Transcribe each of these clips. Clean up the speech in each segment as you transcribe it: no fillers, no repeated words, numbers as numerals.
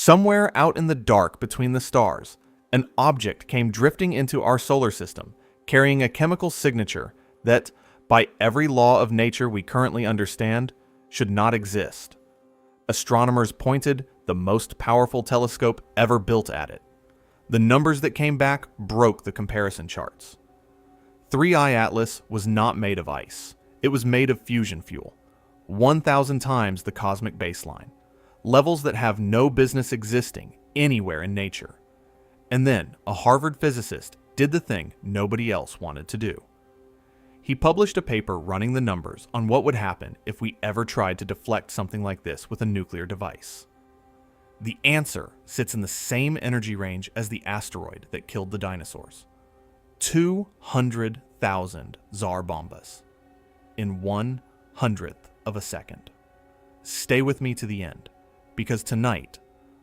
Somewhere out in the dark between the stars, an object came drifting into our solar system, carrying a chemical signature that, by every law of nature we currently understand, should not exist. Astronomers pointed the most powerful telescope ever built at it. The numbers that came back broke the comparison charts. 3I Atlas was not made of ice. It was made of fusion fuel, 1,000 times the cosmic baseline, levels that have no business existing anywhere in nature. And then a Harvard physicist did the thing nobody else wanted to do. He published a paper running the numbers on what would happen if we ever tried to deflect something like this with a nuclear device. The answer sits in the same energy range as the asteroid that killed the dinosaurs. 200,000 Tsar bombas in 1/100th of a second. Stay with me to the end, because tonight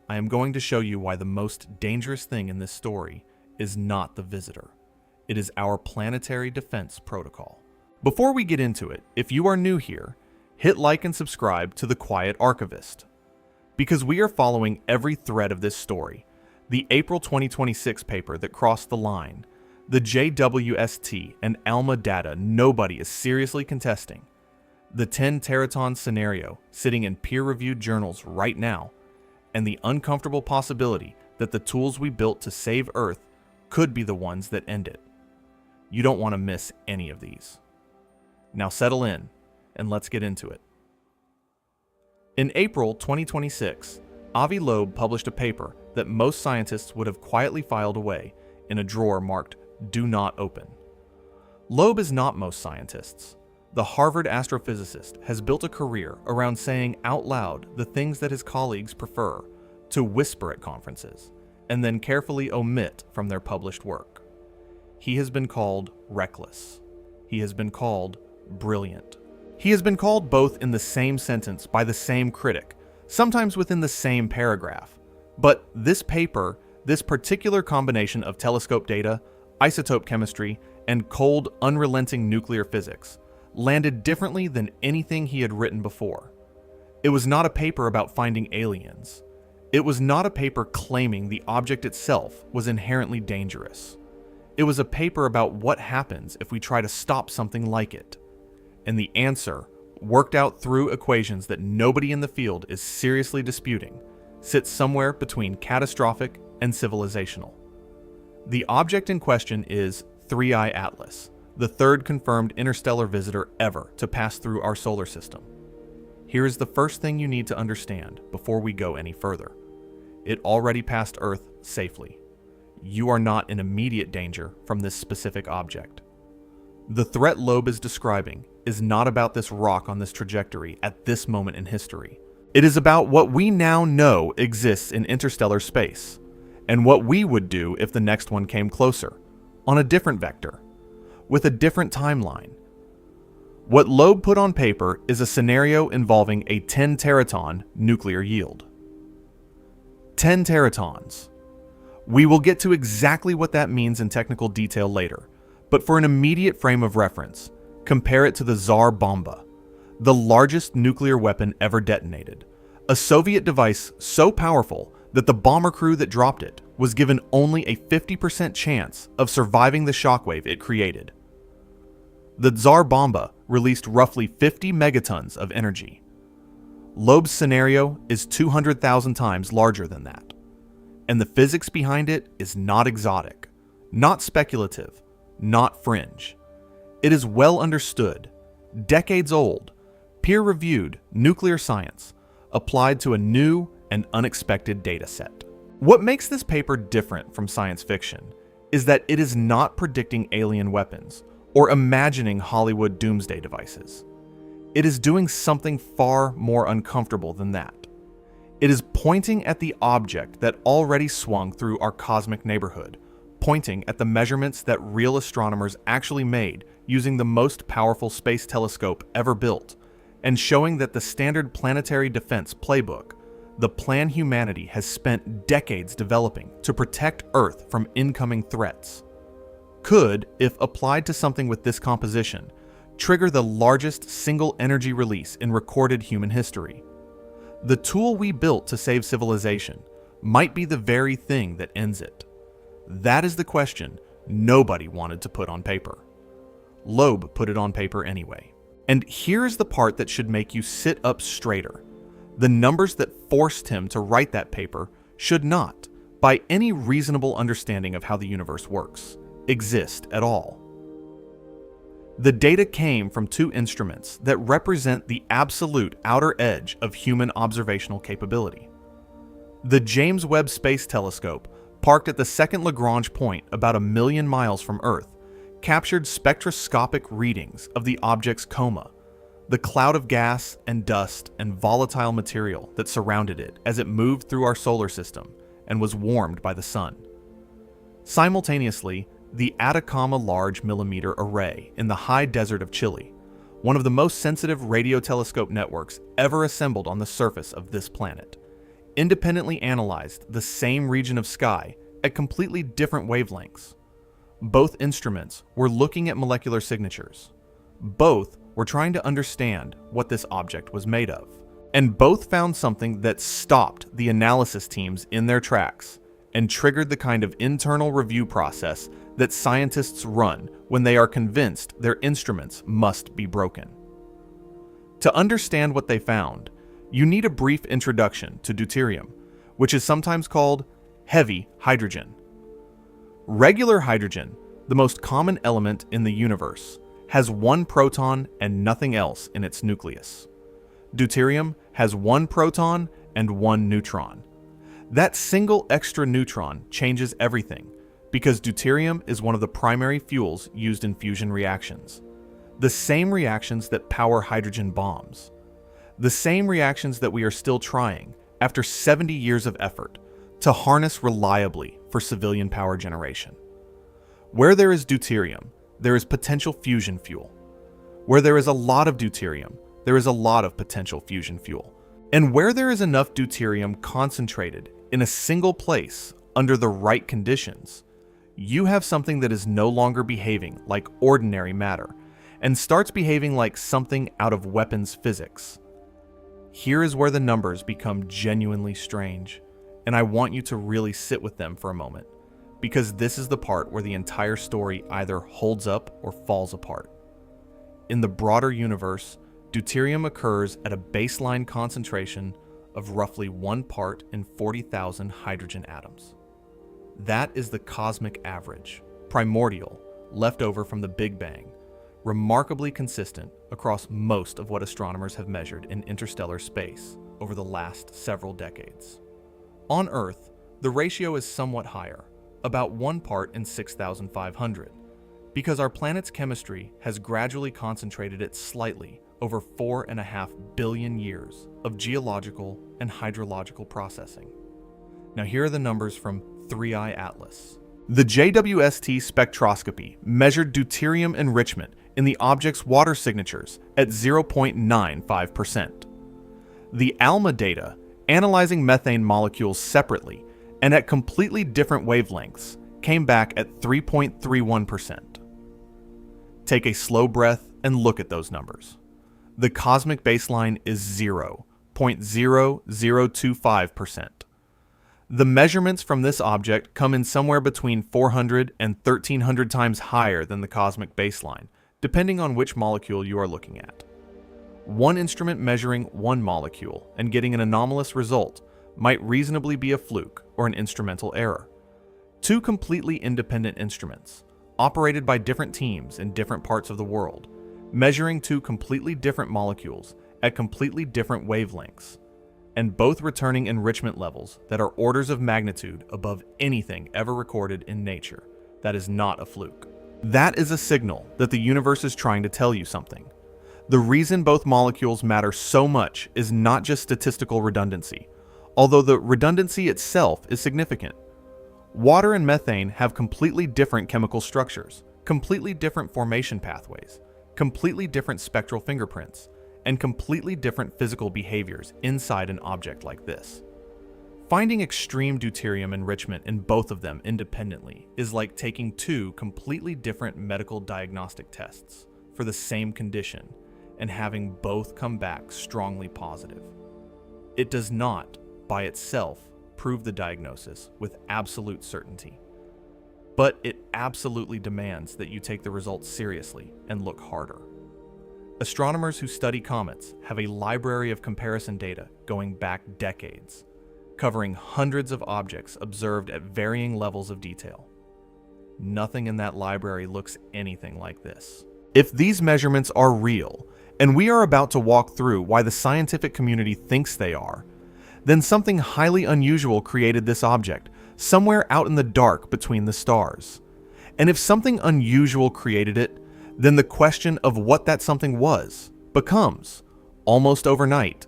I am going to show you why the most dangerous thing in this story is not the visitor. It is our planetary defense protocol. Before we get into it, if you are new here, hit like and subscribe to The Quiet Archivist, because we are following every thread of this story. The April 2026 paper that crossed the line, the JWST and ALMA data nobody is seriously contesting, the 10 teraton scenario sitting in peer-reviewed journals right now, and the uncomfortable possibility that the tools we built to save Earth could be the ones that end it. You don't want to miss any of these. Now settle in, and let's get into it. In April 2026, Avi Loeb published a paper that most scientists would have quietly filed away in a drawer marked "Do Not Open." Loeb is not most scientists. The Harvard astrophysicist has built a career around saying out loud the things that his colleagues prefer to whisper at conferences, and then carefully omit from their published work. He has been called reckless. He has been called brilliant. He has been called both in the same sentence by the same critic, sometimes within the same paragraph. But this paper, this particular combination of telescope data, isotope chemistry, and cold, unrelenting nuclear physics, landed differently than anything he had written before. It was not a paper about finding aliens. It was not a paper claiming the object itself was inherently dangerous. It was a paper about what happens if we try to stop something like it. And the answer, worked out through equations that nobody in the field is seriously disputing, sits somewhere between catastrophic and civilizational. The object in question is 3I Atlas, the third confirmed interstellar visitor ever to pass through our solar system. Here is the first thing you need to understand before we go any further. It already passed Earth safely. You are not in immediate danger from this specific object. The threat Loeb is describing is not about this rock on this trajectory at this moment in history. It is about what we now know exists in interstellar space, and what we would do if the next one came closer, on a different vector, with a different timeline. What Loeb put on paper is a scenario involving a 10 teraton nuclear yield. 10 teratons. We will get to exactly what that means in technical detail later, but for an immediate frame of reference, compare it to the Tsar Bomba, the largest nuclear weapon ever detonated, a Soviet device so powerful that the bomber crew that dropped it was given only a 50% chance of surviving the shockwave it created. The Tsar Bomba released roughly 50 megatons of energy. Loeb's scenario is 200,000 times larger than that. And the physics behind it is not exotic, not speculative, not fringe. It is well understood, decades old, peer-reviewed nuclear science applied to a new and unexpected data set. What makes this paper different from science fiction is that it is not predicting alien weapons or imagining Hollywood doomsday devices. It is doing something far more uncomfortable than that. It is pointing at the object that already swung through our cosmic neighborhood, pointing at the measurements that real astronomers actually made using the most powerful space telescope ever built, and showing that the standard planetary defense playbook, the plan humanity has spent decades developing to protect Earth from incoming threats, could, if applied to something with this composition, trigger the largest single energy release in recorded human history. The tool we built to save civilization, might be the very thing that ends it. That is the question nobody wanted to put on paper. Loeb put it on paper anyway. And here is the part that should make you sit up straighter. The numbers that forced him to write that paper should not, by any reasonable understanding of how the universe works, exist at all. The data came from two instruments that represent the absolute outer edge of human observational capability. The James Webb Space Telescope, parked at the second Lagrange point about 1 million miles from Earth, captured spectroscopic readings of the object's coma, the cloud of gas and dust and volatile material that surrounded it as it moved through our solar system and was warmed by the sun. Simultaneously, the Atacama Large Millimeter Array in the high desert of Chile, one of the most sensitive radio telescope networks ever assembled on the surface of this planet, independently analyzed the same region of sky at completely different wavelengths. Both instruments were looking at molecular signatures. Both were trying to understand what this object was made of. And both found something that stopped the analysis teams in their tracks and triggered the kind of internal review process that scientists run when they are convinced their instruments must be broken. To understand what they found, you need a brief introduction to deuterium, which is sometimes called heavy hydrogen. Regular hydrogen, the most common element in the universe, has one proton and nothing else in its nucleus. Deuterium has one proton and one neutron. That single extra neutron changes everything because deuterium is one of the primary fuels used in fusion reactions. The same reactions that power hydrogen bombs. The same reactions that we are still trying, after 70 years of effort, to harness reliably for civilian power generation. Where there is deuterium, there is potential fusion fuel. Where there is a lot of deuterium, there is a lot of potential fusion fuel. And where there is enough deuterium concentrated in a single place under the right conditions, you have something that is no longer behaving like ordinary matter and starts behaving like something out of weapons physics. Here is where the numbers become genuinely strange, and I want you to really sit with them for a moment, because this is the part where the entire story either holds up or falls apart. In the broader universe, deuterium occurs at a baseline concentration of roughly 1 part in 40,000 hydrogen atoms. That is the cosmic average, primordial, left over from the Big Bang, remarkably consistent across most of what astronomers have measured in interstellar space over the last several decades. On Earth, the ratio is somewhat higher, about 1 part in 6,500, because our planet's chemistry has gradually concentrated it slightly over 4.5 billion years of geological and hydrological processing. Now here are the numbers from 3i Atlas. The JWST spectroscopy measured deuterium enrichment in the object's water signatures at 0.95%. The ALMA data, analyzing methane molecules separately and at completely different wavelengths, came back at 3.31%. Take a slow breath and look at those numbers. The cosmic baseline is 0.0025%. The measurements from this object come in somewhere between 400 and 1,300 times higher than the cosmic baseline, depending on which molecule you are looking at. One instrument measuring one molecule and getting an anomalous result might reasonably be a fluke or an instrumental error. Two completely independent instruments, operated by different teams in different parts of the world, measuring two completely different molecules at completely different wavelengths, and both returning enrichment levels that are orders of magnitude above anything ever recorded in nature. That is not a fluke. That is a signal that the universe is trying to tell you something. The reason both molecules matter so much is not just statistical redundancy, although the redundancy itself is significant. Water and methane have completely different chemical structures, completely different formation pathways, completely different spectral fingerprints, and completely different physical behaviors inside an object like this. Finding extreme deuterium enrichment in both of them independently is like taking two completely different medical diagnostic tests for the same condition and having both come back strongly positive. It does not, by itself, prove the diagnosis with absolute certainty. But it absolutely demands that you take the results seriously and look harder. Astronomers who study comets have a library of comparison data going back decades, covering hundreds of objects observed at varying levels of detail. Nothing in that library looks anything like this. If these measurements are real, and we are about to walk through why the scientific community thinks they are, then something highly unusual created this object, somewhere out in the dark between the stars. And if something unusual created it, then the question of what that something was becomes, almost overnight,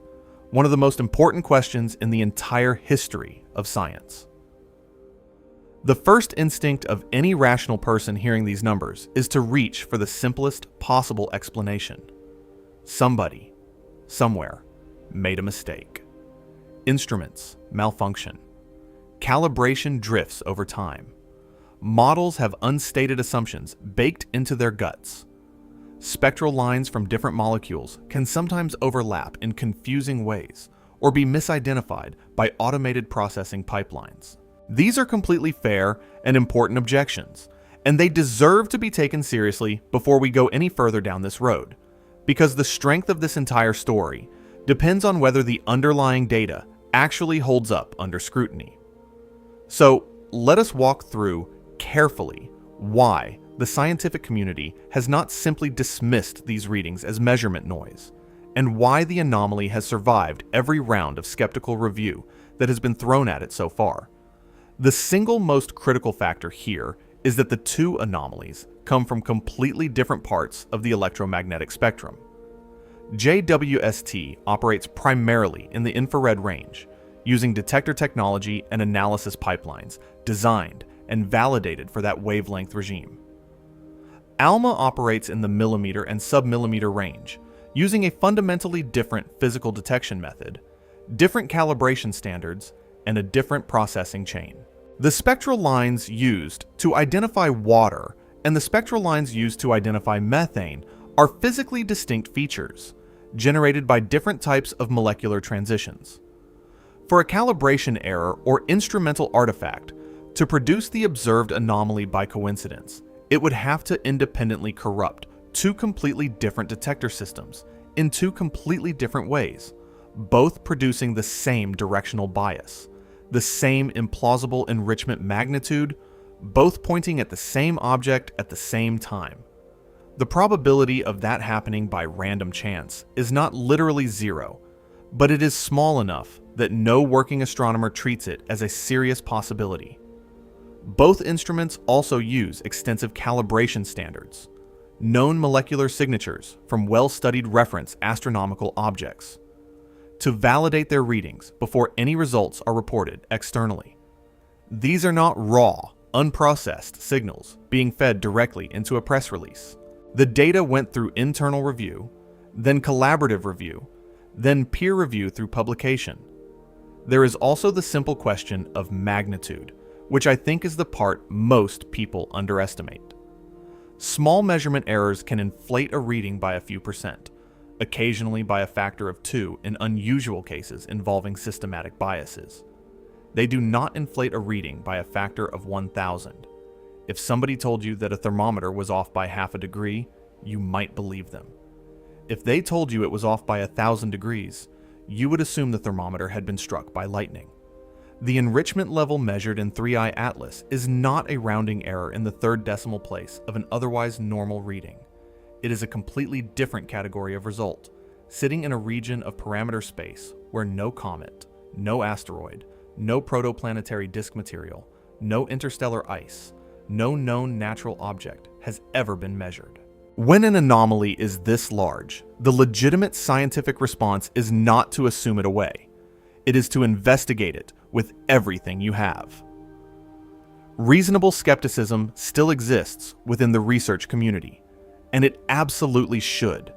one of the most important questions in the entire history of science. The first instinct of any rational person hearing these numbers is to reach for the simplest possible explanation. Somebody, somewhere, made a mistake. Instruments malfunction. Calibration drifts over time. Models have unstated assumptions baked into their guts. Spectral lines from different molecules can sometimes overlap in confusing ways or be misidentified by automated processing pipelines. These are completely fair and important objections, and they deserve to be taken seriously before we go any further down this road, because the strength of this entire story depends on whether the underlying data actually holds up under scrutiny. So, let us walk through carefully why the scientific community has not simply dismissed these readings as measurement noise, and why the anomaly has survived every round of skeptical review that has been thrown at it so far. The single most critical factor here is that the two anomalies come from completely different parts of the electromagnetic spectrum. JWST operates primarily in the infrared range, using detector technology and analysis pipelines designed and validated for that wavelength regime. ALMA operates in the millimeter and submillimeter range, using a fundamentally different physical detection method, different calibration standards, and a different processing chain. The spectral lines used to identify water and the spectral lines used to identify methane are physically distinct features, generated by different types of molecular transitions. For a calibration error or instrumental artifact to produce the observed anomaly by coincidence, it would have to independently corrupt two completely different detector systems in two completely different ways, both producing the same directional bias, the same implausible enrichment magnitude, both pointing at the same object at the same time. The probability of that happening by random chance is not literally zero, but it is small enough that no working astronomer treats it as a serious possibility. Both instruments also use extensive calibration standards, known molecular signatures from well-studied reference astronomical objects, to validate their readings before any results are reported externally. These are not raw, unprocessed signals being fed directly into a press release. The data went through internal review, then collaborative review, then peer review through publication. There is also the simple question of magnitude, which I think is the part most people underestimate. Small measurement errors can inflate a reading by a few percent, occasionally by a factor of 2 in unusual cases involving systematic biases. They do not inflate a reading by a factor of 1,000. If somebody told you that a thermometer was off by half a degree, you might believe them. If they told you it was off by 1,000 degrees, you would assume the thermometer had been struck by lightning. The enrichment level measured in 3i Atlas is not a rounding error in the third decimal place of an otherwise normal reading. It is a completely different category of result, sitting in a region of parameter space where no comet, no asteroid, no protoplanetary disk material, no interstellar ice, no known natural object has ever been measured. When an anomaly is this large, the legitimate scientific response is not to assume it away. It is to investigate it with everything you have. Reasonable skepticism still exists within the research community, and it absolutely should.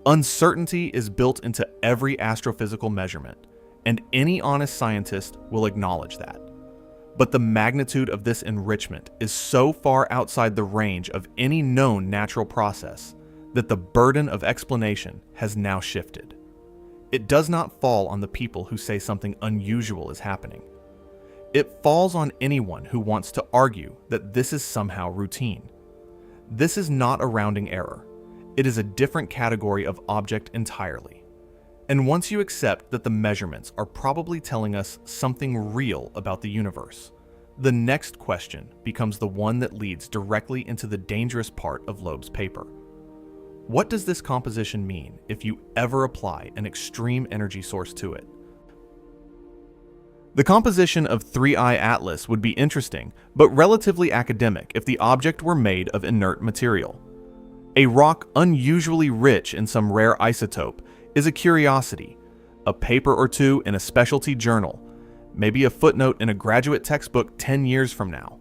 Uncertainty is built into every astrophysical measurement, and any honest scientist will acknowledge that. But the magnitude of this enrichment is so far outside the range of any known natural process that the burden of explanation has now shifted. It does not fall on the people who say something unusual is happening, It falls on anyone who wants to argue that this is somehow routine. This is not a rounding error. It is a different category of object entirely. And once you accept that the measurements are probably telling us something real about the universe, the next question becomes the one that leads directly into the dangerous part of Loeb's paper. What does this composition mean if you ever apply an extreme energy source to it? The composition of 3I Atlas would be interesting, but relatively academic if the object were made of inert material. A rock unusually rich in some rare isotope is a curiosity, a paper or two in a specialty journal, maybe a footnote in a graduate textbook 10 years from now.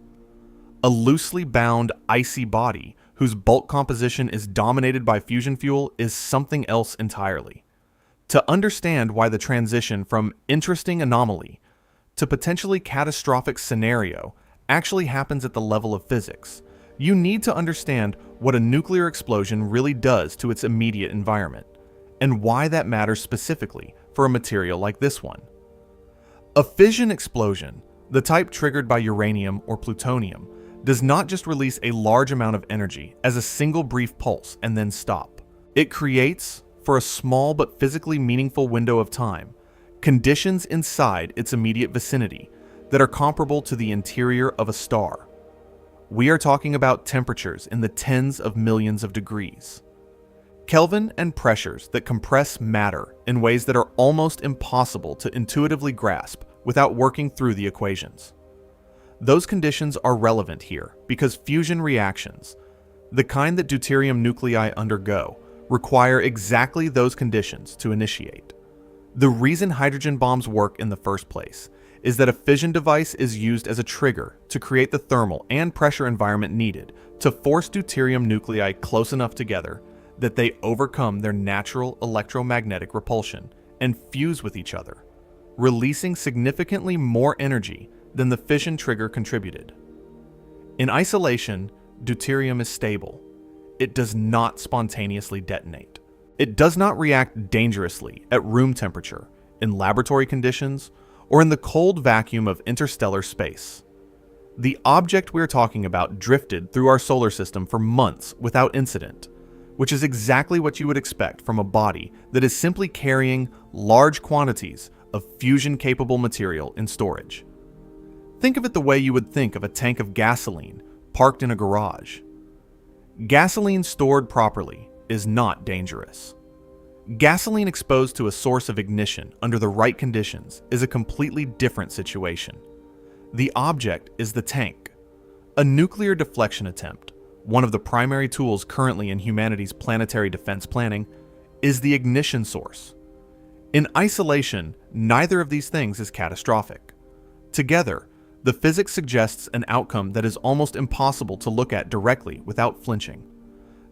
A loosely bound, icy body whose bulk composition is dominated by fusion fuel is something else entirely. To understand why the transition from interesting anomaly to potentially catastrophic scenario actually happens at the level of physics, you need to understand what a nuclear explosion really does to its immediate environment, and why that matters specifically for a material like this one. A fission explosion, the type triggered by uranium or plutonium, does not just release a large amount of energy as a single brief pulse and then stop. It creates, for a small but physically meaningful window of time, conditions inside its immediate vicinity that are comparable to the interior of a star. We are talking about temperatures in the tens of millions of degrees. Kelvin and pressures that compress matter in ways that are almost impossible to intuitively grasp without working through the equations. Those conditions are relevant here because fusion reactions, the kind that deuterium nuclei undergo, require exactly those conditions to initiate. The reason hydrogen bombs work in the first place is that a fission device is used as a trigger to create the thermal and pressure environment needed to force deuterium nuclei close enough together that they overcome their natural electromagnetic repulsion and fuse with each other, releasing significantly more energy than the fission trigger contributed. In isolation, deuterium is stable. It does not spontaneously detonate. It does not react dangerously at room temperature, in laboratory conditions, or in the cold vacuum of interstellar space. The object we're talking about drifted through our solar system for months without incident, which is exactly what you would expect from a body that is simply carrying large quantities of fusion-capable material in storage. Think of it the way you would think of a tank of gasoline parked in a garage. Gasoline stored properly is not dangerous. Gasoline exposed to a source of ignition under the right conditions is a completely different situation. The object is the tank. A nuclear deflection attempt, one of the primary tools currently in humanity's planetary defense planning, is the ignition source. In isolation, neither of these things is catastrophic. Together, the physics suggests an outcome that is almost impossible to look at directly without flinching.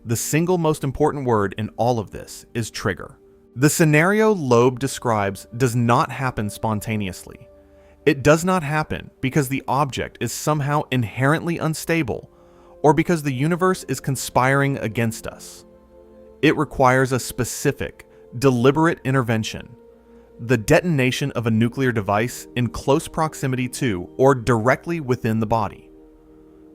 The single most important word in all of this is trigger. The scenario Loeb describes does not happen spontaneously. It does not happen because the object is somehow inherently unstable or because the universe is conspiring against us. It requires a specific, deliberate intervention, the detonation of a nuclear device in close proximity to or directly within the body.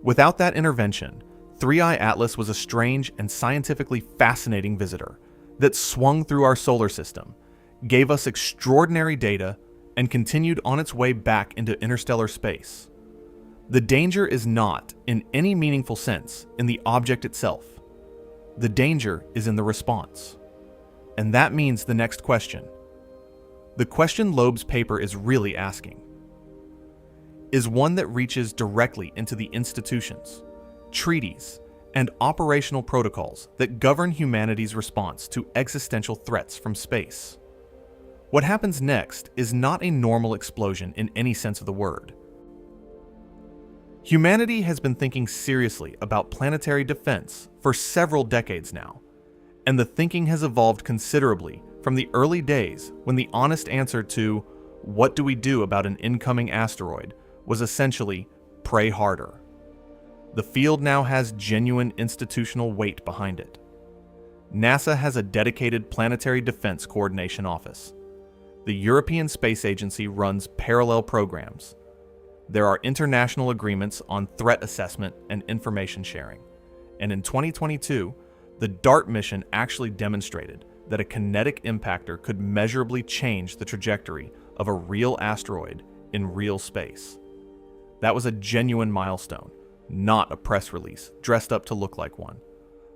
Without that intervention, 3I Atlas was a strange and scientifically fascinating visitor that swung through our solar system, gave us extraordinary data, and continued on its way back into interstellar space. The danger is not, in any meaningful sense, in the object itself. The danger is in the response. And that means the next question. The question Loeb's paper is really asking is one that reaches directly into the institutions, treaties, and operational protocols that govern humanity's response to existential threats from space. What happens next is not a normal explosion in any sense of the word. Humanity has been thinking seriously about planetary defense for several decades now, and the thinking has evolved considerably from the early days when the honest answer to "what do we do about an incoming asteroid" was essentially "pray harder." The field now has genuine institutional weight behind it. NASA has a dedicated Planetary Defense Coordination Office. The European Space Agency runs parallel programs. There are international agreements on threat assessment and information sharing. And in 2022, the DART mission actually demonstrated that a kinetic impactor could measurably change the trajectory of a real asteroid in real space. That was a genuine milestone, not a press release dressed up to look like one.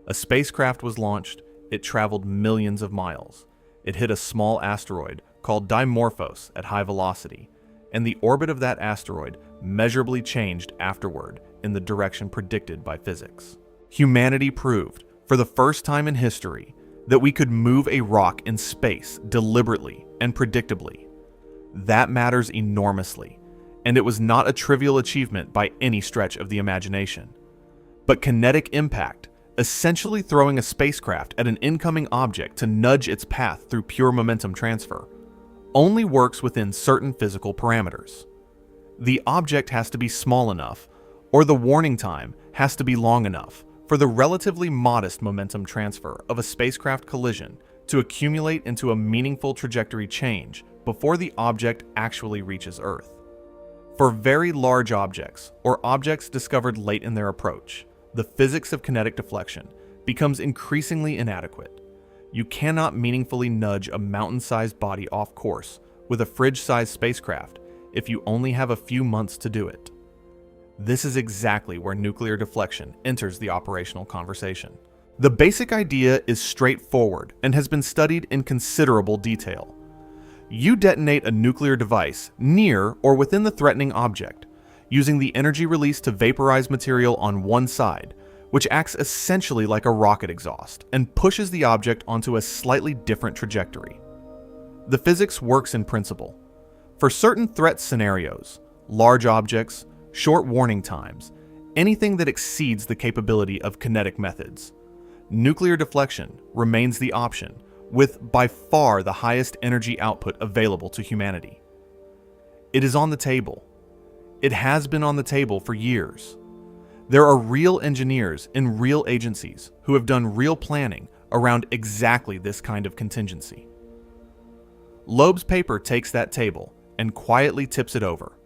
A spacecraft was launched, it traveled millions of miles. It hit a small asteroid called Dimorphos at high velocity, and the orbit of that asteroid measurably changed afterward in the direction predicted by physics. Humanity proved, for the first time in history, that we could move a rock in space deliberately and predictably. That matters enormously, and it was not a trivial achievement by any stretch of the imagination. But kinetic impact, essentially throwing a spacecraft at an incoming object to nudge its path through pure momentum transfer, only works within certain physical parameters. The object has to be small enough, or the warning time has to be long enough for the relatively modest momentum transfer of a spacecraft collision to accumulate into a meaningful trajectory change before the object actually reaches Earth. For very large objects, or objects discovered late in their approach, the physics of kinetic deflection becomes increasingly inadequate. You cannot meaningfully nudge a mountain-sized body off course with a fridge-sized spacecraft if you only have a few months to do it. This is exactly where nuclear deflection enters the operational conversation. The basic idea is straightforward and has been studied in considerable detail. You detonate a nuclear device near or within the threatening object, using the energy released to vaporize material on one side, which acts essentially like a rocket exhaust and pushes the object onto a slightly different trajectory. The physics works in principle. For certain threat scenarios, large objects, short warning times, anything that exceeds the capability of kinetic methods, nuclear deflection remains the option, with by far the highest energy output available to humanity. It is on the table. It has been on the table for years. There are real engineers in real agencies who have done real planning around exactly this kind of contingency. Loeb's paper takes that table and quietly tips it over.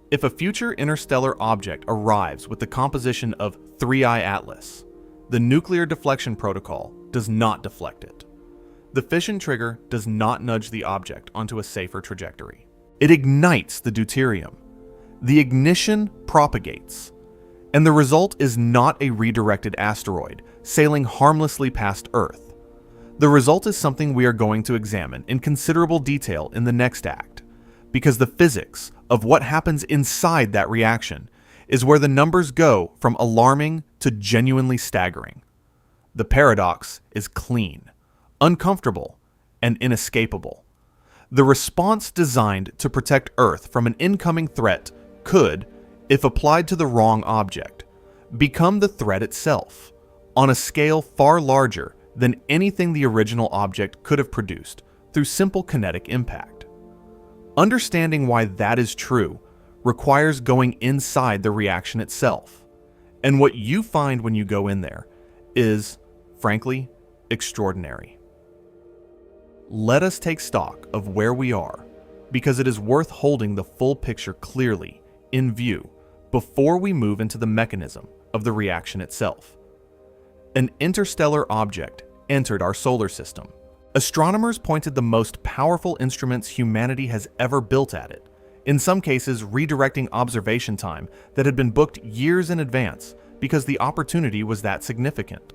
If a future interstellar object arrives with the composition of 3I Atlas, the nuclear deflection protocol does not deflect it. The fission trigger does not nudge the object onto a safer trajectory. It ignites the deuterium. The ignition propagates, and the result is not a redirected asteroid sailing harmlessly past Earth. The result is something we are going to examine in considerable detail in the next act, because the physics of what happens inside that reaction is where the numbers go from alarming to genuinely staggering. The paradox is clean, uncomfortable, and inescapable. The response designed to protect Earth from an incoming threat could, if applied to the wrong object, become the threat itself, on a scale far larger than anything the original object could have produced through simple kinetic impact. Understanding why that is true requires going inside the reaction itself, and what you find when you go in there is, frankly, extraordinary. Let us take stock of where we are, because it is worth holding the full picture clearly in view before we move into the mechanism of the reaction itself. An interstellar object entered our solar system. Astronomers pointed the most powerful instruments humanity has ever built at it, in some cases redirecting observation time that had been booked years in advance because the opportunity was that significant.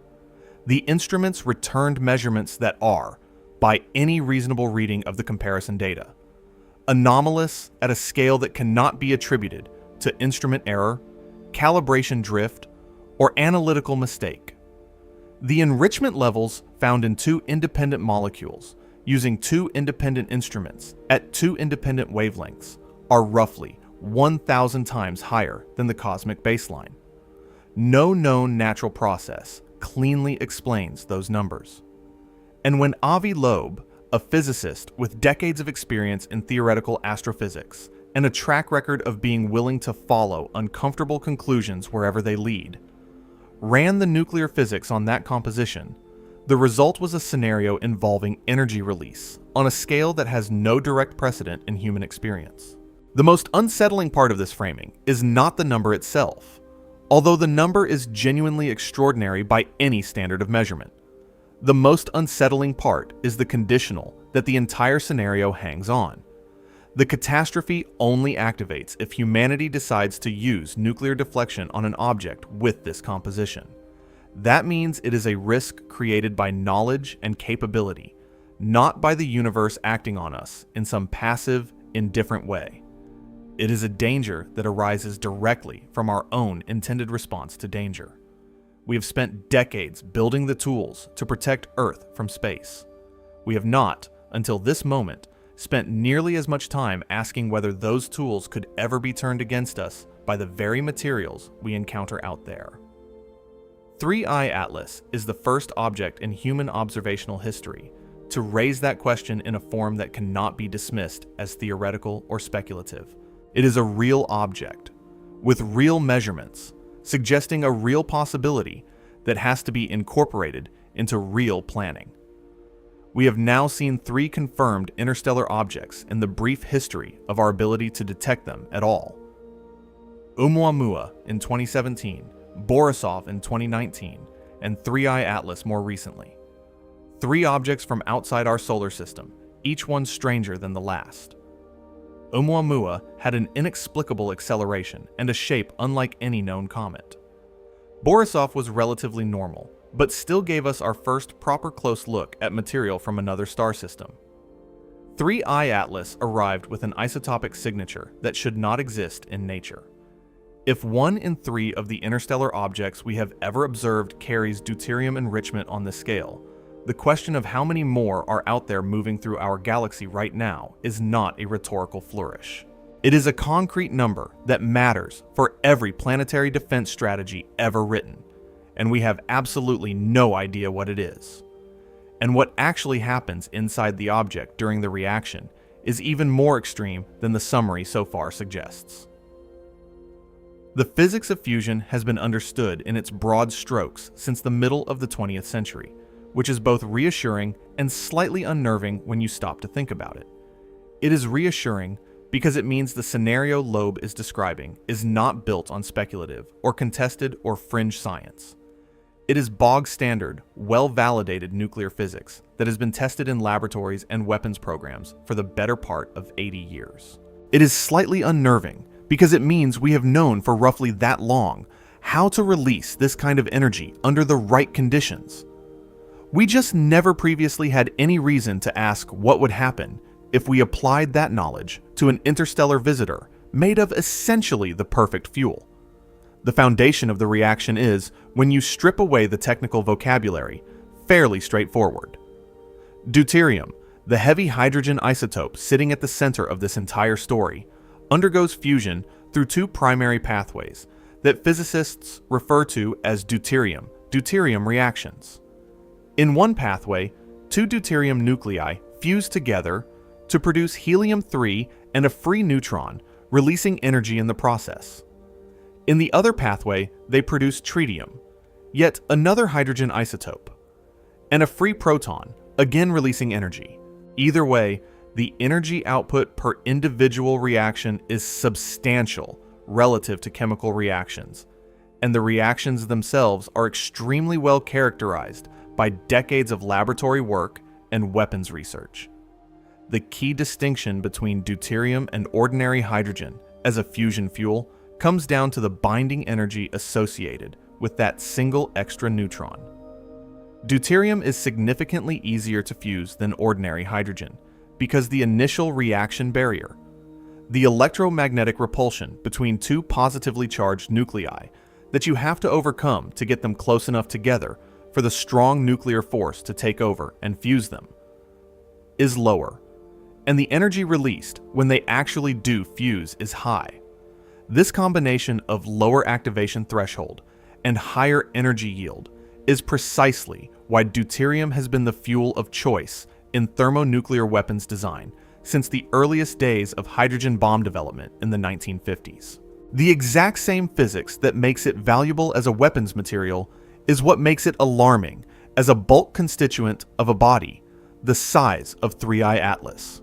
The instruments returned measurements that are, by any reasonable reading of the comparison data, anomalous at a scale that cannot be attributed to instrument error, calibration drift, or analytical mistake. The enrichment levels found in two independent molecules using two independent instruments at two independent wavelengths are roughly 1,000 times higher than the cosmic baseline. No known natural process cleanly explains those numbers. And when Avi Loeb, a physicist with decades of experience in theoretical astrophysics and a track record of being willing to follow uncomfortable conclusions wherever they lead, ran the nuclear physics on that composition, the result was a scenario involving energy release on a scale that has no direct precedent in human experience. The most unsettling part of this framing is not the number itself, although the number is genuinely extraordinary by any standard of measurement. The most unsettling part is the conditional that the entire scenario hangs on. The catastrophe only activates if humanity decides to use nuclear deflection on an object with this composition. That means it is a risk created by knowledge and capability, not by the universe acting on us in some passive, indifferent way. It is a danger that arises directly from our own intended response to danger. We have spent decades building the tools to protect Earth from space. We have not, until this moment, spent nearly as much time asking whether those tools could ever be turned against us by the very materials we encounter out there. 3I Atlas is the first object in human observational history to raise that question in a form that cannot be dismissed as theoretical or speculative. It is a real object, with real measurements, suggesting a real possibility that has to be incorporated into real planning. We have now seen 3 confirmed interstellar objects in the brief history of our ability to detect them at all. Oumuamua in 2017, Borisov in 2019, and 3I Atlas more recently. 3 objects from outside our solar system, each one stranger than the last. Oumuamua had an inexplicable acceleration and a shape unlike any known comet. Borisov was relatively normal, but still gave us our first proper close look at material from another star system. 3I Atlas arrived with an isotopic signature that should not exist in nature. If 1 in 3 of the interstellar objects we have ever observed carries deuterium enrichment on this scale, the question of how many more are out there moving through our galaxy right now is not a rhetorical flourish. It is a concrete number that matters for every planetary defense strategy ever written, and we have absolutely no idea what it is. And what actually happens inside the object during the reaction is even more extreme than the summary so far suggests. The physics of fusion has been understood in its broad strokes since the middle of the 20th century, which is both reassuring and slightly unnerving when you stop to think about it. It is reassuring because it means the scenario Loeb is describing is not built on speculative or contested or fringe science. It is bog-standard, well-validated nuclear physics that has been tested in laboratories and weapons programs for the better part of 80 years. It is slightly unnerving because it means we have known for roughly that long how to release this kind of energy under the right conditions. We just never previously had any reason to ask what would happen if we applied that knowledge to an interstellar visitor made of essentially the perfect fuel. The foundation of the reaction is, when you strip away the technical vocabulary, fairly straightforward. Deuterium, the heavy hydrogen isotope sitting at the center of this entire story, undergoes fusion through 2 primary pathways that physicists refer to as deuterium reactions. In one pathway, 2 deuterium nuclei fuse together to produce helium-3 and a free neutron, releasing energy in the process. In the other pathway, they produce tritium, yet another hydrogen isotope, and a free proton, again releasing energy. Either way, the energy output per individual reaction is substantial relative to chemical reactions, and the reactions themselves are extremely well characterized by decades of laboratory work and weapons research. The key distinction between deuterium and ordinary hydrogen as a fusion fuel comes down to the binding energy associated with that single extra neutron. Deuterium is significantly easier to fuse than ordinary hydrogen because the initial reaction barrier, the electromagnetic repulsion between 2 positively charged nuclei that you have to overcome to get them close enough together for the strong nuclear force to take over and fuse them, is lower, and the energy released when they actually do fuse is high. This combination of lower activation threshold and higher energy yield is precisely why deuterium has been the fuel of choice in thermonuclear weapons design since the earliest days of hydrogen bomb development in the 1950s. The exact same physics that makes it valuable as a weapons material is what makes it alarming as a bulk constituent of a body the size of 3I Atlas.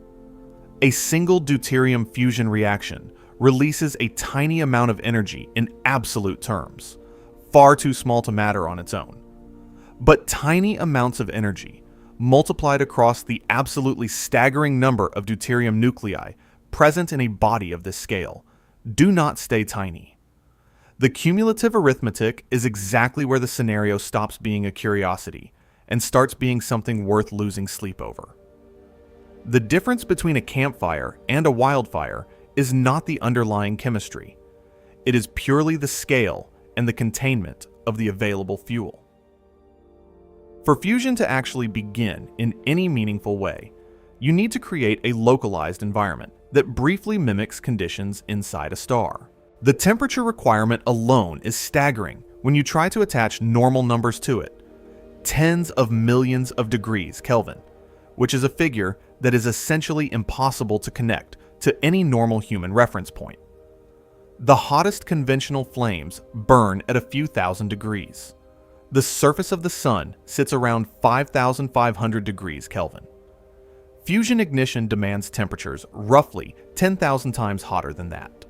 A single deuterium fusion reaction releases a tiny amount of energy in absolute terms, far too small to matter on its own. But tiny amounts of energy, multiplied across the absolutely staggering number of deuterium nuclei present in a body of this scale, do not stay tiny. The cumulative arithmetic is exactly where the scenario stops being a curiosity and starts being something worth losing sleep over. The difference between a campfire and a wildfire is not the underlying chemistry. It is purely the scale and the containment of the available fuel. For fusion to actually begin in any meaningful way, you need to create a localized environment that briefly mimics conditions inside a star. The temperature requirement alone is staggering when you try to attach normal numbers to it. Tens of millions of degrees Kelvin, which is a figure that is essentially impossible to connect to any normal human reference point. The hottest conventional flames burn at a few thousand degrees. The surface of the sun sits around 5,500 degrees Kelvin. Fusion ignition demands temperatures roughly 10,000 times hotter than that.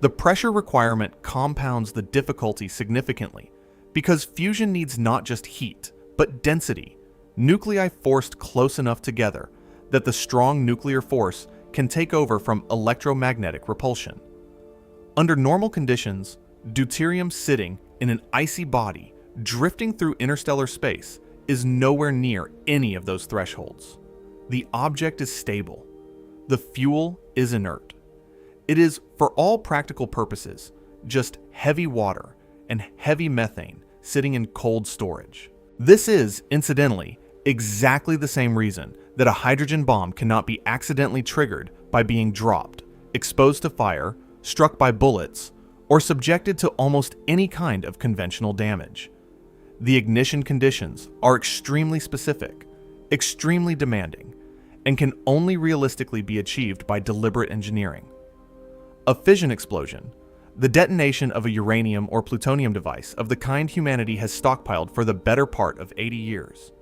The pressure requirement compounds the difficulty significantly because fusion needs not just heat, but density, nuclei forced close enough together that the strong nuclear force can take over from electromagnetic repulsion. Under normal conditions, deuterium sitting in an icy body drifting through interstellar space is nowhere near any of those thresholds. The object is stable. The fuel is inert. It is, for all practical purposes, just heavy water and heavy methane sitting in cold storage. This is, incidentally, exactly the same reason that a hydrogen bomb cannot be accidentally triggered by being dropped, exposed to fire, struck by bullets, or subjected to almost any kind of conventional damage. The ignition conditions are extremely specific, extremely demanding, and can only realistically be achieved by deliberate engineering. A fission explosion, the detonation of a uranium or plutonium device of the kind humanity has stockpiled for the better part of 80 years,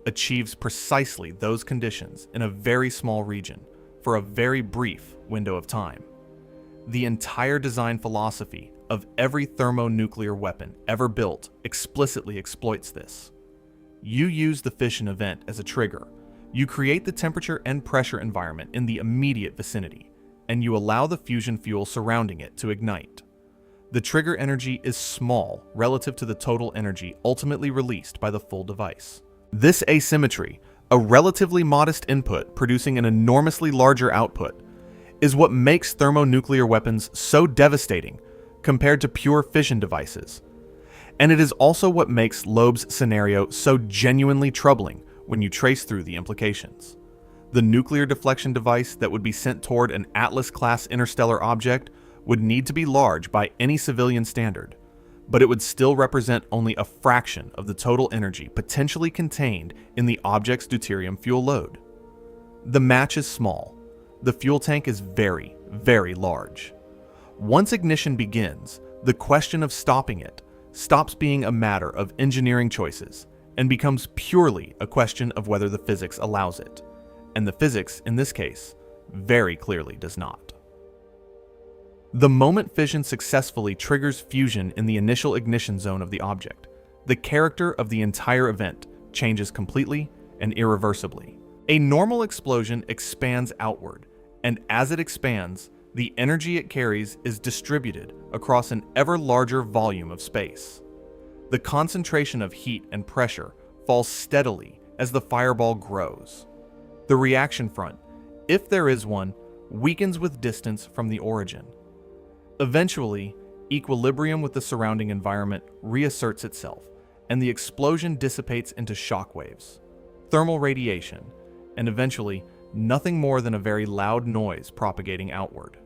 achieves precisely those conditions in a very small region for a very brief window of time. The entire design philosophy of every thermonuclear weapon ever built explicitly exploits this. You use the fission event as a trigger. You create the temperature and pressure environment in the immediate vicinity, and you allow the fusion fuel surrounding it to ignite. The trigger energy is small relative to the total energy ultimately released by the full device. This asymmetry, a relatively modest input producing an enormously larger output, is what makes thermonuclear weapons so devastating compared to pure fission devices. And it is also what makes Loeb's scenario so genuinely troubling when you trace through the implications. The nuclear deflection device that would be sent toward an Atlas-class interstellar object would need to be large by any civilian standard, but it would still represent only a fraction of the total energy potentially contained in the object's deuterium fuel load. The match is small. The fuel tank is very, very large. Once ignition begins, the question of stopping it stops being a matter of engineering choices and becomes purely a question of whether the physics allows it. And the physics, in this case, very clearly does not. The moment fission successfully triggers fusion in the initial ignition zone of the object, the character of the entire event changes completely and irreversibly. A normal explosion expands outward, and as it expands, the energy it carries is distributed across an ever larger volume of space. The concentration of heat and pressure falls steadily as the fireball grows. The reaction front, if there is one, weakens with distance from the origin. Eventually, equilibrium with the surrounding environment reasserts itself, and the explosion dissipates into shock waves, thermal radiation, and eventually nothing more than a very loud noise propagating outward.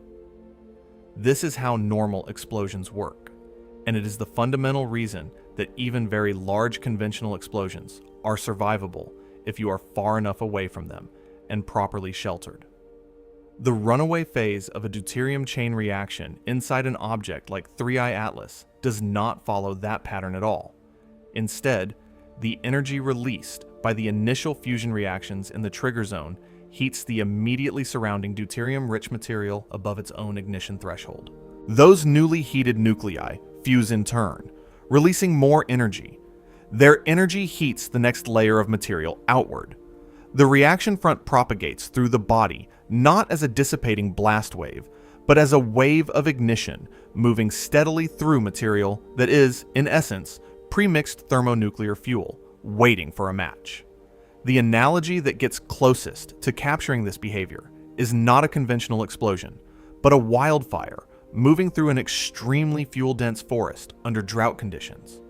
This is how normal explosions work, and it is the fundamental reason that even very large conventional explosions are survivable if you are far enough away from them and properly sheltered. The runaway phase of a deuterium chain reaction inside an object like 3I Atlas does not follow that pattern at all. Instead, the energy released by the initial fusion reactions in the trigger zone heats the immediately surrounding deuterium-rich material above its own ignition threshold. Those newly heated nuclei fuse in turn, releasing more energy. Their energy heats the next layer of material outward. The reaction front propagates through the body not as a dissipating blast wave, but as a wave of ignition, moving steadily through material that is, in essence, pre-mixed thermonuclear fuel, waiting for a match. The analogy that gets closest to capturing this behavior is not a conventional explosion, but a wildfire moving through an extremely fuel-dense forest under drought conditions.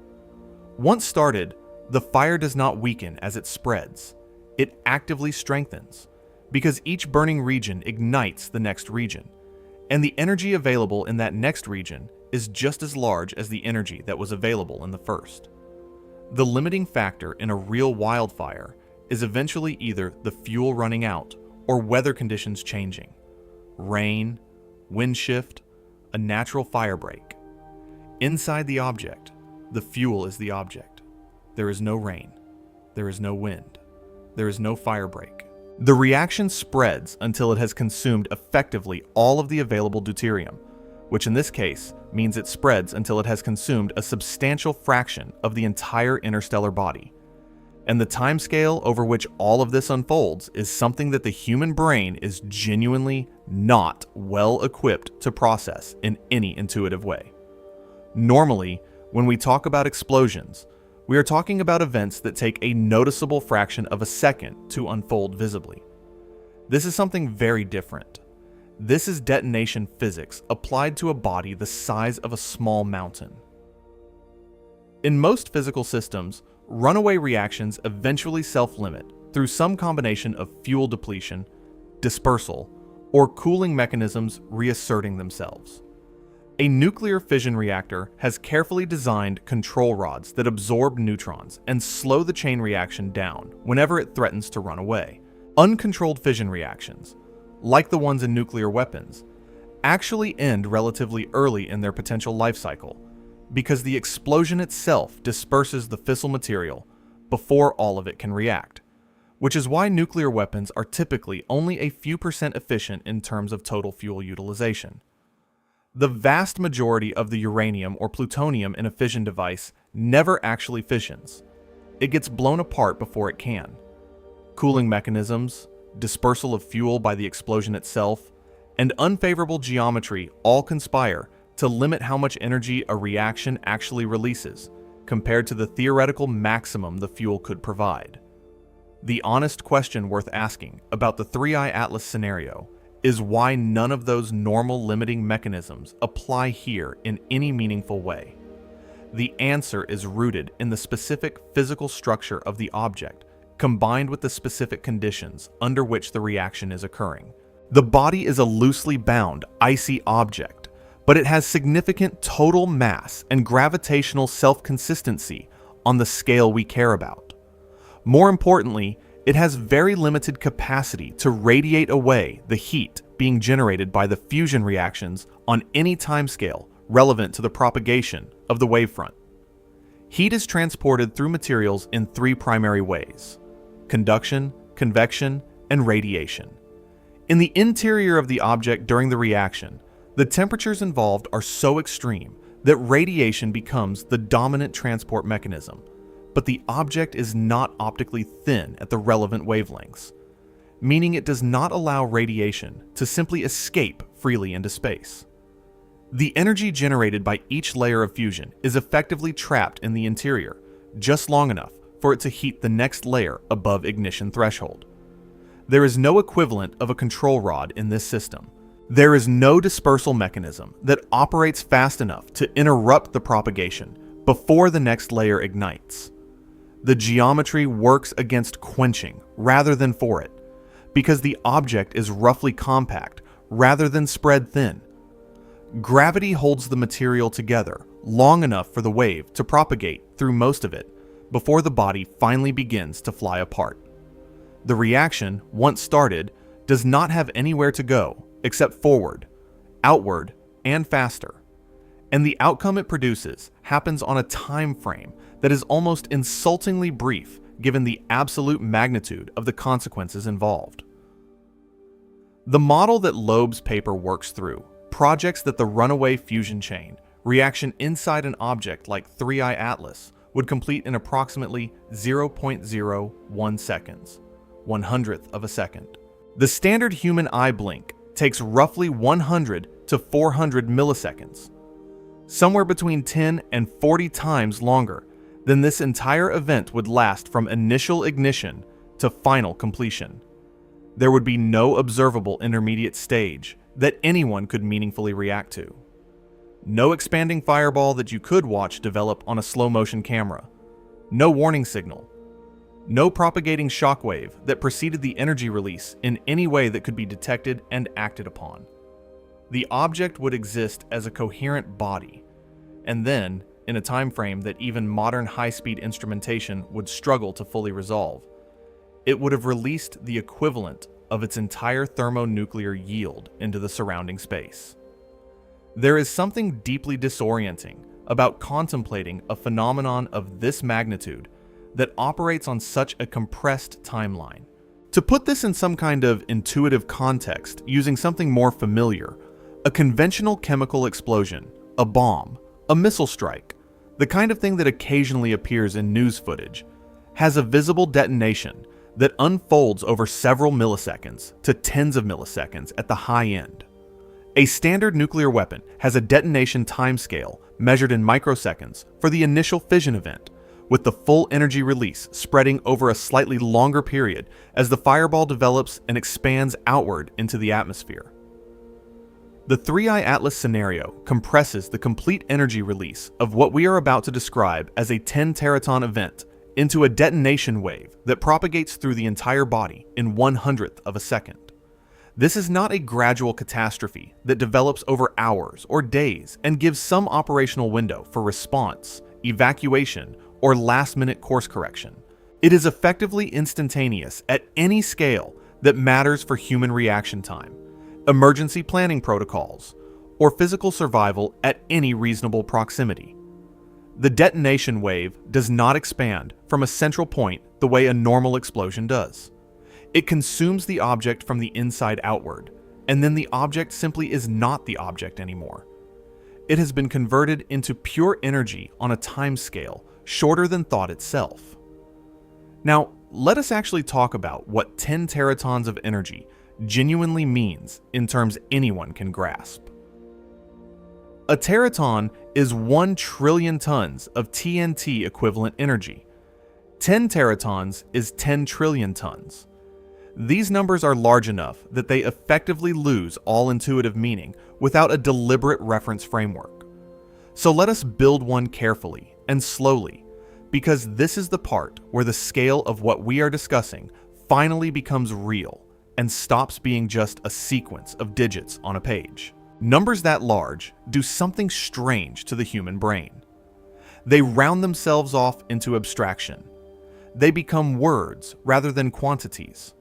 Once started, the fire does not weaken as it spreads. It actively strengthens, because each burning region ignites the next region, and the energy available in that next region is just as large as the energy that was available in the first. The limiting factor in a real wildfire is eventually either the fuel running out or weather conditions changing. Rain, wind shift, a natural fire break. Inside the object, the fuel is the object. There is no rain. There is no wind. There is no fire break. The reaction spreads until it has consumed effectively all of the available deuterium, which in this case means it spreads until it has consumed a substantial fraction of the entire interstellar body. And the timescale over which all of this unfolds is something that the human brain is genuinely not well equipped to process in any intuitive way. Normally, when we talk about explosions, we are talking about events that take a noticeable fraction of a second to unfold visibly. This is something very different. This is detonation physics applied to a body the size of a small mountain. In most physical systems, runaway reactions eventually self-limit through some combination of fuel depletion, dispersal, or cooling mechanisms reasserting themselves. A nuclear fission reactor has carefully designed control rods that absorb neutrons and slow the chain reaction down whenever it threatens to run away. Uncontrolled fission reactions, like the ones in nuclear weapons, actually end relatively early in their potential life cycle because the explosion itself disperses the fissile material before all of it can react, which is why nuclear weapons are typically only a few percent efficient in terms of total fuel utilization. The vast majority of the uranium or plutonium in a fission device never actually fissions. It gets blown apart before it can. Cooling mechanisms, dispersal of fuel by the explosion itself, and unfavorable geometry all conspire to limit how much energy a reaction actually releases compared to the theoretical maximum the fuel could provide. The honest question worth asking about the 3I Atlas scenario is why none of those normal limiting mechanisms apply here in any meaningful way. The answer is rooted in the specific physical structure of the object, combined with the specific conditions under which the reaction is occurring. The body is a loosely bound, icy object, but it has significant total mass and gravitational self-consistency on the scale we care about. More importantly, it has very limited capacity to radiate away the heat being generated by the fusion reactions on any timescale relevant to the propagation of the wavefront. Heat is transported through materials in three primary ways: conduction, convection, and radiation. In the interior of the object during the reaction, the temperatures involved are so extreme that radiation becomes the dominant transport mechanism, but the object is not optically thin at the relevant wavelengths, meaning it does not allow radiation to simply escape freely into space. The energy generated by each layer of fusion is effectively trapped in the interior, just long enough for it to heat the next layer above ignition threshold. There is no equivalent of a control rod in this system. There is no dispersal mechanism that operates fast enough to interrupt the propagation before the next layer ignites. The geometry works against quenching rather than for it, because the object is roughly compact rather than spread thin. Gravity holds the material together long enough for the wave to propagate through most of it before the body finally begins to fly apart. The reaction, once started, does not have anywhere to go except forward, outward, and faster. And the outcome it produces happens on a time frame that is almost insultingly brief given the absolute magnitude of the consequences involved. The model that Loeb's paper works through projects that the runaway fusion chain reaction inside an object like 3I Atlas would complete in approximately 0.01 seconds, 1/100th of a second. The standard human eye blink takes roughly 100 to 400 milliseconds, somewhere between 10 and 40 times longer than this entire event would last from initial ignition to final completion. There would be no observable intermediate stage that anyone could meaningfully react to. No expanding fireball that you could watch develop on a slow-motion camera. No warning signal. No propagating shockwave that preceded the energy release in any way that could be detected and acted upon. The object would exist as a coherent body, and then, in a time frame that even modern high-speed instrumentation would struggle to fully resolve, it would have released the equivalent of its entire thermonuclear yield into the surrounding space. There is something deeply disorienting about contemplating a phenomenon of this magnitude that operates on such a compressed timeline. To put this in some kind of intuitive context, using something more familiar, a conventional chemical explosion, a bomb, a missile strike, the kind of thing that occasionally appears in news footage, has a visible detonation that unfolds over several milliseconds to tens of milliseconds at the high end. A standard nuclear weapon has a detonation timescale measured in microseconds for the initial fission event, with the full energy release spreading over a slightly longer period as the fireball develops and expands outward into the atmosphere. The 3I Atlas scenario compresses the complete energy release of what we are about to describe as a 10 teraton event into a detonation wave that propagates through the entire body in 1/100th of a second. This is not a gradual catastrophe that develops over hours or days and gives some operational window for response, evacuation, or last-minute course correction. It is effectively instantaneous at any scale that matters for human reaction time, emergency planning protocols, or physical survival at any reasonable proximity. The detonation wave does not expand from a central point the way a normal explosion does. It consumes the object from the inside outward, and then the object simply is not the object anymore. It has been converted into pure energy on a time scale shorter than thought itself. Now, let us actually talk about what 10 teratons of energy genuinely means in terms anyone can grasp. A teraton is 1 trillion tons of TNT equivalent energy. 10 teratons is 10 trillion tons. These numbers are large enough that they effectively lose all intuitive meaning without a deliberate reference framework. So let us build one carefully and slowly, because this is the part where the scale of what we are discussing finally becomes real and stops being just a sequence of digits on a page. Numbers that large do something strange to the human brain. They round themselves off into abstraction. They become words rather than quantities.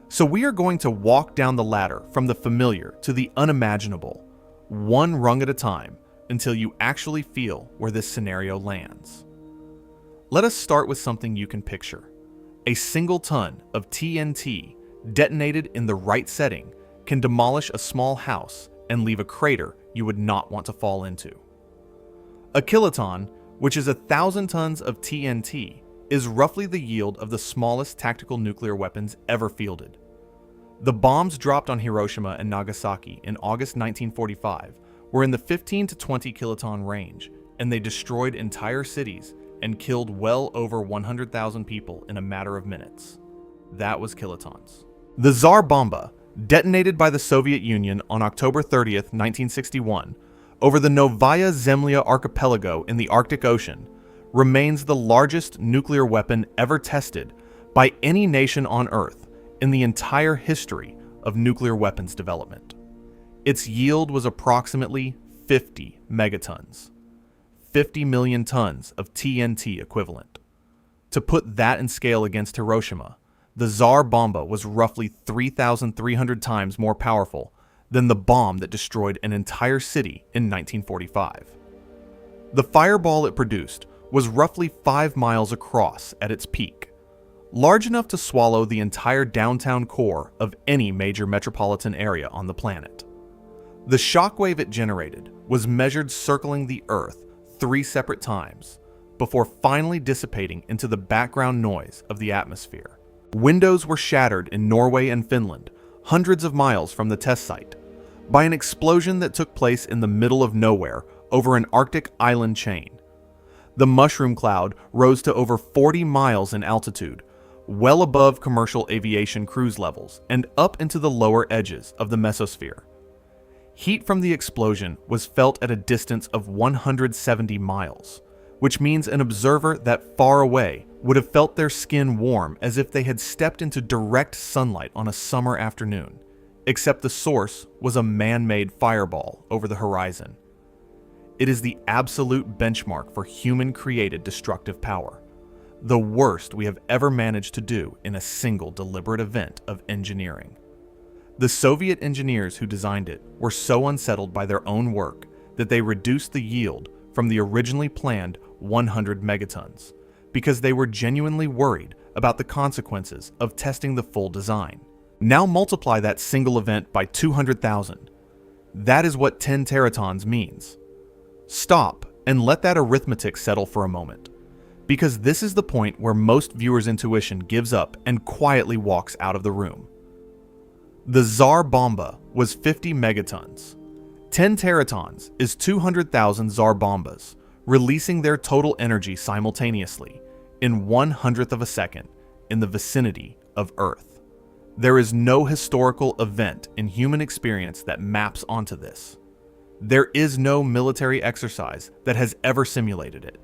So we are going to walk down the ladder from the familiar to the unimaginable, one rung at a time, until you actually feel where this scenario lands. Let us start with something you can picture. A single ton of TNT detonated in the right setting can demolish a small house and leave a crater you would not want to fall into. A kiloton, which is 1,000 tons of TNT, is roughly the yield of the smallest tactical nuclear weapons ever fielded. The bombs dropped on Hiroshima and Nagasaki in August 1945 were in the 15 to 20 kiloton range, and they destroyed entire cities and killed well over 100,000 people in a matter of minutes. That was kilotons. The Tsar Bomba, detonated by the Soviet Union on October 30th, 1961, over the Novaya Zemlya archipelago in the Arctic Ocean, remains the largest nuclear weapon ever tested by any nation on Earth in the entire history of nuclear weapons development. Its yield was approximately 50 megatons, 50 million tons of TNT equivalent. To put that in scale against Hiroshima, the Tsar Bomba was roughly 3,300 times more powerful than the bomb that destroyed an entire city in 1945. The fireball it produced was roughly 5 miles across at its peak, large enough to swallow the entire downtown core of any major metropolitan area on the planet. The shockwave it generated was measured circling the Earth 3 separate times before finally dissipating into the background noise of the atmosphere. Windows were shattered in Norway and Finland, hundreds of miles from the test site, by an explosion that took place in the middle of nowhere over an Arctic island chain. The mushroom cloud rose to over 40 miles in altitude, well above commercial aviation cruise levels and up into the lower edges of the mesosphere. Heat from the explosion was felt at a distance of 170 miles, which means an observer that far away would have felt their skin warm as if they had stepped into direct sunlight on a summer afternoon, except the source was a man-made fireball over the horizon. It is the absolute benchmark for human-created destructive power, the worst we have ever managed to do in a single deliberate event of engineering. The Soviet engineers who designed it were so unsettled by their own work that they reduced the yield from the originally planned 100 megatons, because they were genuinely worried about the consequences of testing the full design. Now multiply that single event by 200,000. That is what 10 teratons means. Stop and let that arithmetic settle for a moment, because this is the point where most viewers' intuition gives up and quietly walks out of the room. The Tsar Bomba was 50 megatons. 10 teratons is 200,000 Tsar Bombas, releasing their total energy simultaneously, in 1/100th of a second, in the vicinity of Earth. There is no historical event in human experience that maps onto this. There is no military exercise that has ever simulated it.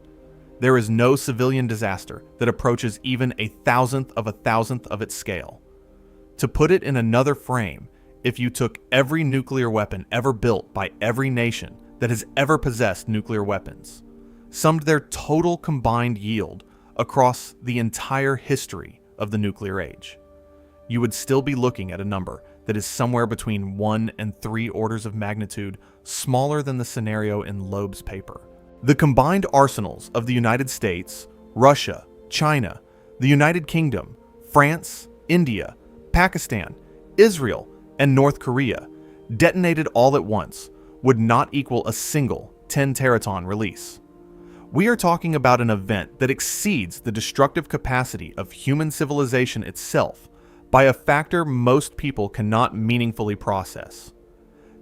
There is no civilian disaster that approaches even a thousandth of its scale. To put it in another frame, if you took every nuclear weapon ever built by every nation that has ever possessed nuclear weapons, summed their total combined yield across the entire history of the nuclear age, you would still be looking at a number that is somewhere between 1 and 3 orders of magnitude smaller than the scenario in Loeb's paper. The combined arsenals of the United States, Russia, China, the United Kingdom, France, India, Pakistan, Israel, and North Korea, detonated all at once, would not equal a single 10 teraton release. We are talking about an event that exceeds the destructive capacity of human civilization itself by a factor most people cannot meaningfully process.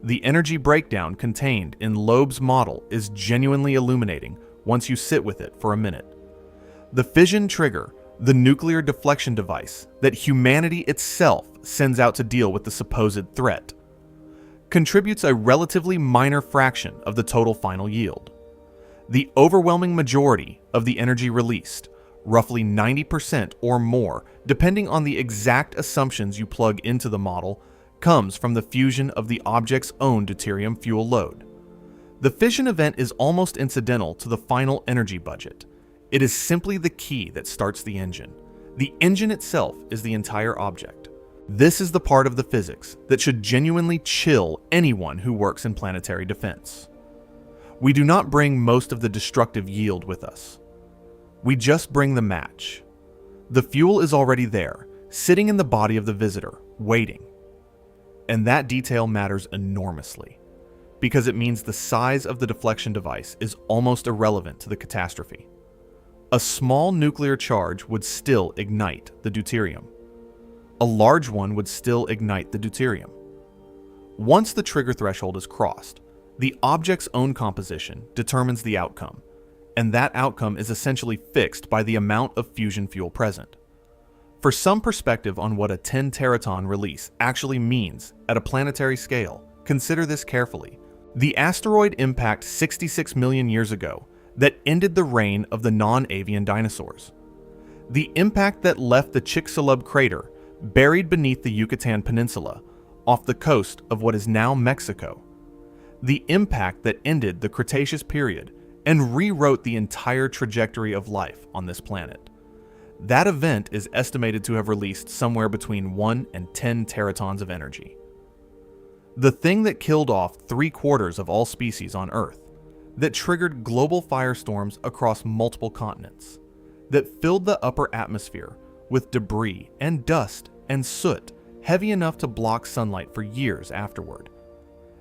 The energy breakdown contained in Loeb's model is genuinely illuminating once you sit with it for a minute. The fission trigger, the nuclear deflection device that humanity itself sends out to deal with the supposed threat, contributes a relatively minor fraction of the total final yield. The overwhelming majority of the energy released, roughly 90% or more, depending on the exact assumptions you plug into the model, comes from the fusion of the object's own deuterium fuel load. The fission event is almost incidental to the final energy budget. It is simply the key that starts the engine. The engine itself is the entire object. This is the part of the physics that should genuinely chill anyone who works in planetary defense. We do not bring most of the destructive yield with us. We just bring the match. The fuel is already there, sitting in the body of the visitor, waiting. And that detail matters enormously, because it means the size of the deflection device is almost irrelevant to the catastrophe. A small nuclear charge would still ignite the deuterium. A large one would still ignite the deuterium. Once the trigger threshold is crossed, the object's own composition determines the outcome, and that outcome is essentially fixed by the amount of fusion fuel present. For some perspective on what a 10 teraton release actually means at a planetary scale, consider this carefully. The asteroid impact 66 million years ago that ended the reign of the non-avian dinosaurs. The impact that left the Chicxulub crater buried beneath the Yucatan Peninsula off the coast of what is now Mexico. The impact that ended the Cretaceous period and rewrote the entire trajectory of life on this planet. That event is estimated to have released somewhere between 1 and 10 teratons of energy. The thing that killed off 3/4 of all species on Earth, that triggered global firestorms across multiple continents, that filled the upper atmosphere with debris and dust and soot heavy enough to block sunlight for years afterward.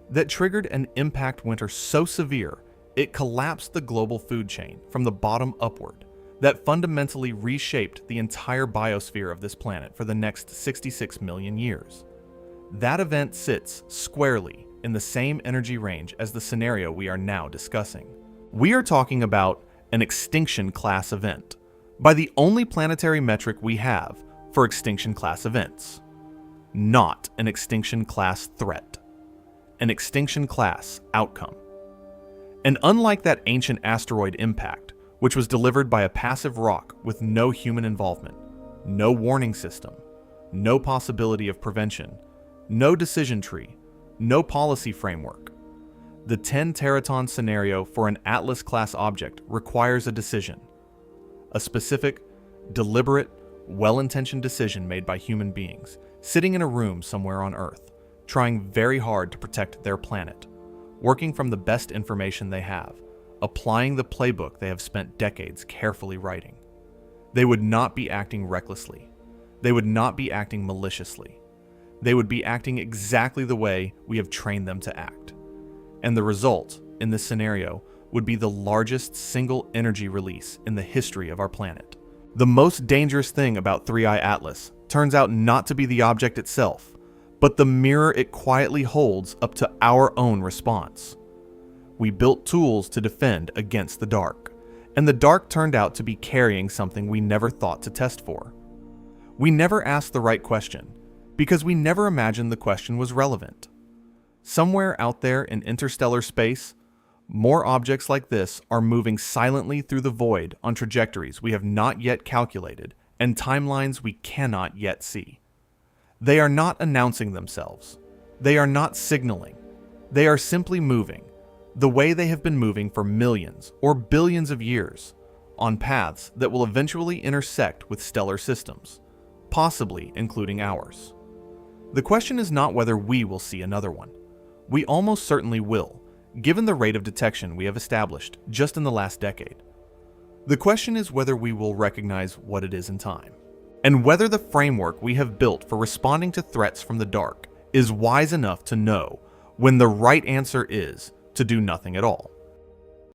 That triggered an impact winter so severe it collapsed the global food chain from the bottom upward, that fundamentally reshaped the entire biosphere of this planet for the next 66 million years. That event sits squarely in the same energy range as the scenario we are now discussing. We are talking about an extinction class event, by the only planetary metric we have for extinction class events. Not an extinction class threat, an extinction class outcome. And unlike that ancient asteroid impact, which was delivered by a passive rock with no human involvement, no warning system, no possibility of prevention, no decision tree, no policy framework, the 10 teraton scenario for an Atlas-class object requires a decision. A specific, deliberate, well-intentioned decision made by human beings, sitting in a room somewhere on Earth, trying very hard to protect their planet, working from the best information they have, applying the playbook they have spent decades carefully writing. They would not be acting recklessly. They would not be acting maliciously. They would be acting exactly the way we have trained them to act. And the result, in this scenario, would be the largest single energy release in the history of our planet. The most dangerous thing about 3I Atlas turns out not to be the object itself, but the mirror it quietly holds up to our own response. We built tools to defend against the dark, and the dark turned out to be carrying something we never thought to test for. We never asked the right question, because we never imagined the question was relevant. Somewhere out there in interstellar space, more objects like this are moving silently through the void on trajectories we have not yet calculated and timelines we cannot yet see. They are not announcing themselves. They are not signaling. They are simply moving, the way they have been moving for millions or billions of years, on paths that will eventually intersect with stellar systems, possibly including ours. The question is not whether we will see another one. We almost certainly will, given the rate of detection we have established just in the last decade. The question is whether we will recognize what it is in time, and whether the framework we have built for responding to threats from the dark is wise enough to know when the right answer is to do nothing at all.